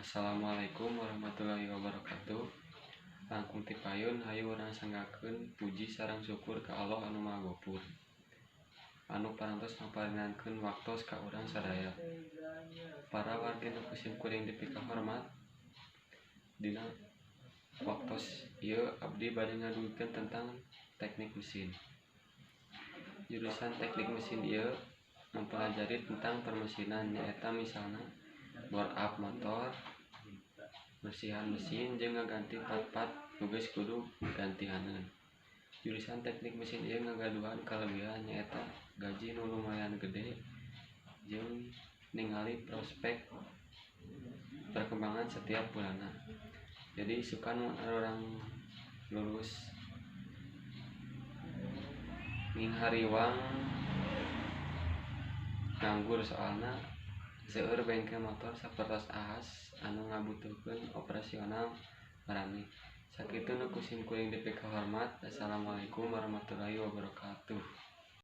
Assalamualaikum warahmatullahi wabarakatuh. Langkung ti payun hayu urang sanggakeun puji sareng syukur ka Allah anu Maha Gopur, anu parantos ngaparinankeun waktos ka urang sadaya. Para wargi nu kusim kuring dipi kahormat, dina waktos ieu abdi bade ngadugikeun tentang teknik mesin. Jurusan teknik mesin ieu mempelajari tentang permesinan, nyaeta misalna bore up motor, bersihan mesin, jeung ngaganti part-part nu geus kudu gantihaneun. Jurusan teknik mesin ieu ngagaduhan kalebihan nyaeta gaji nu lumayan gede jeung ningali prospek perkembangan setiap bulanna. Jadi sukan orang lulus ning hariwang nganggur soalna seueur bengkel motor sapertos ahas anu ngabutuhkeun operasional marani. Sakitu nu kusim kuring dipi kahormat. Assalamualaikum warahmatullahi wabarakatuh.